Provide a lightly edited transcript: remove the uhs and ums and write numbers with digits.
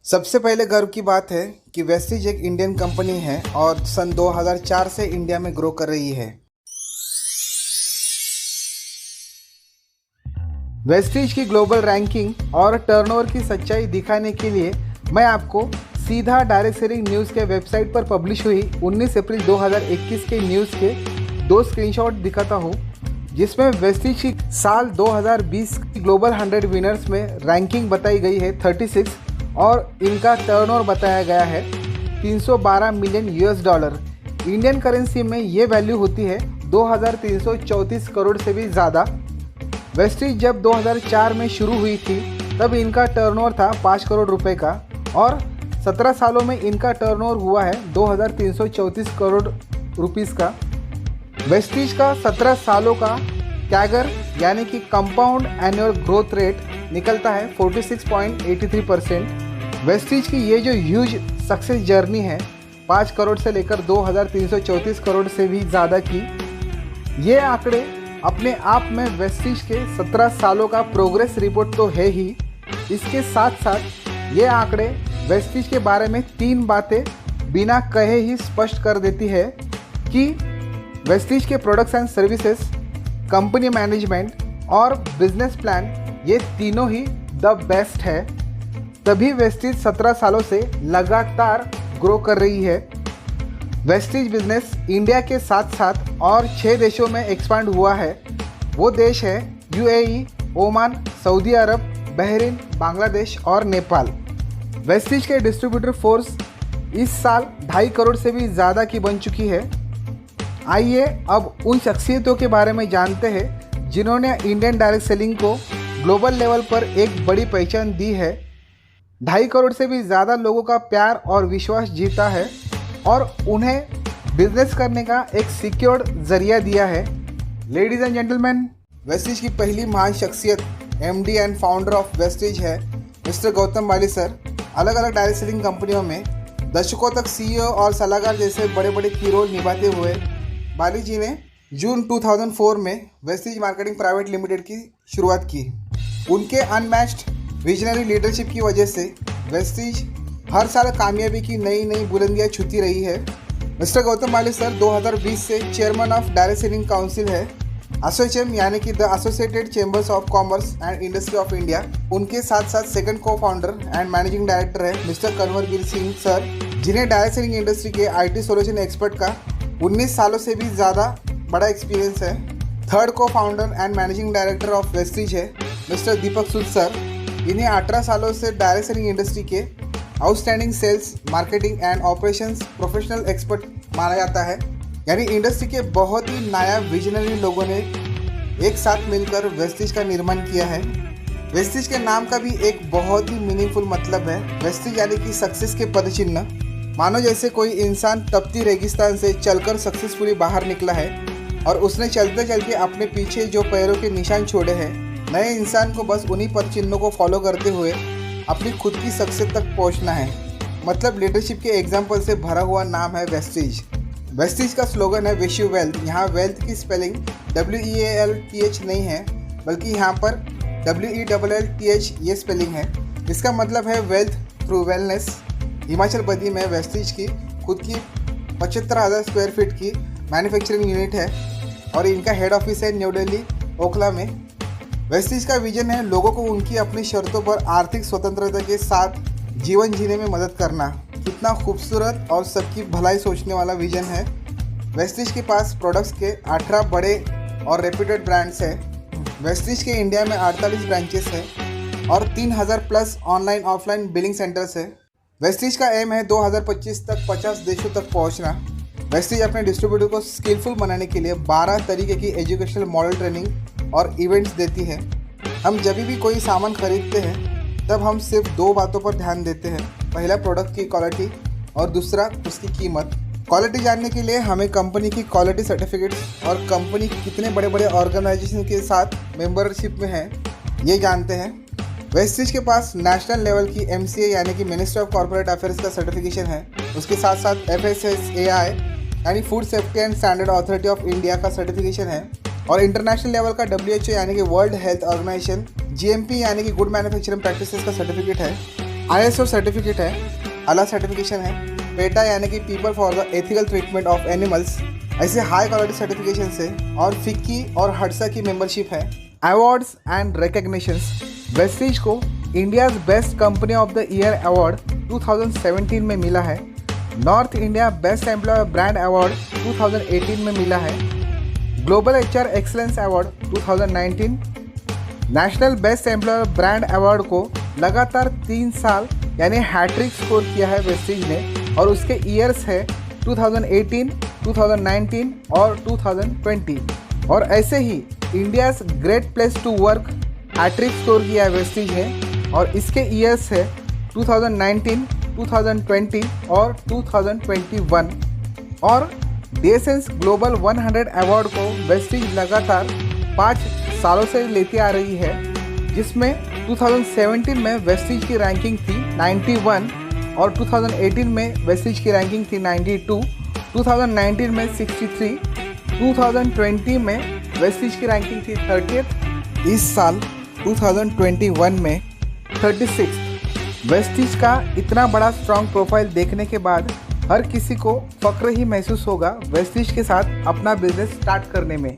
सबसे पहले गर्व की बात है कि वेस्टीज एक इंडियन कंपनी है और सन 2004 से इंडिया में ग्रो कर रही है। वेस्टीज की ग्लोबल रैंकिंग और टर्नओवर की सच्चाई दिखाने के लिए मैं आपको सीधा डायरेक्ट सेलिंग न्यूज़ के वेबसाइट पर पब्लिश हुई 19 अप्रैल 2021 के न्यूज़ के 2 स्क्रीनशॉट दिखाता हूँ, जिसमें वेस्टीज की साल 2020 की ग्लोबल 100 विनर्स में रैंकिंग बताई गई है 36 और इनका टर्नओवर बताया गया है 312 मिलियन US$। इंडियन करेंसी में ये वैल्यू होती है 2334 करोड़ से भी ज़्यादा। वेस्टीज जब 2004 में शुरू हुई थी तब इनका टर्नओवर था 5 करोड़ रुपए का और 17 सालों में इनका टर्नओवर हुआ है 2334 करोड़ रुपीस का। वेस्टीज का 17 सालों का कैगर यानी कि कंपाउंड एनुअल ग्रोथ रेट निकलता है 46.83%। वेस्टीज की ये जो ह्यूज सक्सेस जर्नी है 5 करोड़ से लेकर 2334 करोड़ से भी ज़्यादा की, ये आंकड़े अपने आप में वेस्टीज के 17 सालों का प्रोग्रेस रिपोर्ट तो है ही। इसके साथ साथ ये आंकड़े वेस्टीज के बारे में 3 बातें बिना कहे ही स्पष्ट कर देती है कि वेस्टीज के products and services, company management और बिजनेस प्लान ये तीनों ही द बेस्ट है। तभी वेस्टीज 17 सालों से लगातार ग्रो कर रही है। वेस्टीज बिजनेस इंडिया के साथ साथ और 6 देशों में एक्सपांड हुआ है। वो देश है UAE, ओमान, सऊदी अरब, बहरीन, बांग्लादेश और नेपाल। वेस्टीज के डिस्ट्रीब्यूटर फोर्स इस साल 2.5 करोड़ से भी ज़्यादा की बन चुकी है। आइए अब उन शख्सियतों के बारे में जानते हैं जिन्होंने इंडियन डायरेक्ट सेलिंग को ग्लोबल लेवल पर एक बड़ी पहचान दी है, 2.5 करोड़ से भी ज़्यादा लोगों का प्यार और विश्वास जीता है और उन्हें बिजनेस करने का एक सिक्योर्ड जरिया दिया है। लेडीज़ एंड जेंटलमैन, वेस्टीज की पहली महान शख्सियत MD and founder of Vestige है मिस्टर गौतम बाली सर। अलग अलग डायरेक्ट सेलिंग कंपनियों में दशकों तक CEO और सलाहकार जैसे बड़े बड़े की रोल निभाते हुए बाली जी ने जून 2004 में वेस्टीज मार्केटिंग प्राइवेट लिमिटेड की शुरुआत की। उनके अनमैच्ड विजनरी लीडरशिप की वजह से वेस्टीज हर साल कामयाबी की नई नई बुलंदियां छूती रही है। मिस्टर गौतम बाली सर 2020 से chairman of direct selling council है, एसोचेम यानी कि the associated chambers of commerce and industry of India. उनके साथ साथ सेकंड को फाउंडर एंड मैनेजिंग डायरेक्टर है मिस्टर कन्वरवीर सिंह सर, जिन्हें डायरेक्ट सेलिंग इंडस्ट्री के IT सोल्यूशन एक्सपर्ट का 19 सालों से भी ज़्यादा बड़ा एक्सपीरियंस है। Third co founder and managing director of Vestige है मिस्टर दीपक सूद सर। इन्हें 18 सालों से डायरेक्ट सेलिंग इंडस्ट्री के outstanding sales, marketing and operations professional expert माना जाता है। यानी इंडस्ट्री के बहुत ही नया विजनरी लोगों ने एक साथ मिलकर वेस्टीज का निर्माण किया है। वेस्टीज के नाम का भी एक बहुत ही मीनिंगफुल मतलब है। वेस्टीज यानी कि सक्सेस के पदचिन्ह। मानो जैसे कोई इंसान तपती रेगिस्तान से चलकर सक्सेसफुली बाहर निकला है और उसने चलते चलते अपने पीछे जो पैरों के निशान छोड़े हैं, नए इंसान को बस उन्हीं पदचिन्हों को फॉलो करते हुए अपनी खुद की सक्सेस तक पहुंचना है। मतलब लीडरशिप के एग्जाम्पल से भरा हुआ नाम है वेस्टीज। वेस्टीज का स्लोगन है विश यू वेल्थ। यहाँ वेल्थ की स्पेलिंग WEALTH नहीं है, बल्कि यहाँ पर WELLTH ये स्पेलिंग है। इसका मतलब है wealth through wellness. Himachal Pradesh में वेस्टीज की खुद की 75,000 स्क्वायर फीट की मैन्युफैक्चरिंग यूनिट है और इनका हेड ऑफिस है न्यू दिल्ली, ओखला में। वेस्टीज का विजन है लोगों को उनकी अपनी शर्तों पर आर्थिक स्वतंत्रता के साथ जीवन जीने में मदद करना। कितना खूबसूरत और सबकी भलाई सोचने वाला विजन है। वेस्टीज के पास प्रोडक्ट्स के 18 बड़े और रेप्यूटेड ब्रांड्स हैं। वेस्टीज के इंडिया में 48 ब्रांचेस हैं और 3000 plus online offline billing centres है। वेस्टीज का एम है 2025 तक 50 देशों तक पहुंचना। वेस्टीज अपने डिस्ट्रीब्यूटर को स्किलफुल बनाने के लिए 12 तरीके की एजुकेशनल मॉडल ट्रेनिंग और इवेंट्स देती है। हम जब भी कोई सामान खरीदते हैं तब हम सिर्फ 2 बातों पर ध्यान देते हैं। पहला प्रोडक्ट की क्वालिटी और दूसरा उसकी कीमत। क्वालिटी जानने के लिए हमें कंपनी की क्वालिटी सर्टिफिकेट्स और कंपनी कितने बड़े बड़े ऑर्गेनाइजेशन के साथ मेंबरशिप में है ये जानते हैं। वेस्टीज के पास नेशनल लेवल की MCA यानी कि मिनिस्ट्री ऑफ कॉर्पोरेट अफेयर्स का सर्टिफिकेशन है। उसके साथ साथ FSSAI यानी food safety and standard authority of India का सर्टिफिकेशन है और इंटरनेशनल लेवल का WHO यानी कि वर्ल्ड हेल्थ ऑर्गेनाइजेशन GMP यानी कि गुड मैन्युफैक्चरिंग प्रैक्टिसेस का सर्टिफिकेट है। ISO सर्टिफिकेट है, आला सर्टिफिकेशन है, पेटा यानी कि people for the ethical treatment of animals, ऐसे हाई क्वालिटी सर्टिफिकेशन है, और फिक्की और हडसा की मेंबरशिप है। अवार्ड्स एंड रिकग्निशंस, वेस्टीज को India's best company of the year award 2017 में मिला है, north India best employer brand award 2018 में मिला है, global HR excellence award 2019, national best employer brand award को लगातार 3 साल यानी हैट्रिक स्कोर किया है वेस्टीज ने, और उसके ईयर्स है 2018, 2019 और 2020। और ऐसे ही India's great place to work hat trick score किया है वेस्टीज ने, और इसके ईयर्स है 2019, 2020 और 2021। और DSN's ग्लोबल 100 अवार्ड को वेस्टीज लगातार 5 सालों से लेती आ रही है, जिसमें 2017 में वेस्टीज की रैंकिंग थी 91 और 2018 में वेस्टीज की रैंकिंग थी 92, 2019 में 63, 2020 में वेस्टीज की रैंकिंग थी 30th, इस साल 2021 में 36। वेस्टीज का इतना बड़ा स्ट्रॉन्ग प्रोफाइल देखने के बाद हर किसी को फक्र ही महसूस होगा वेस्टीज के साथ अपना बिजनेस स्टार्ट करने में।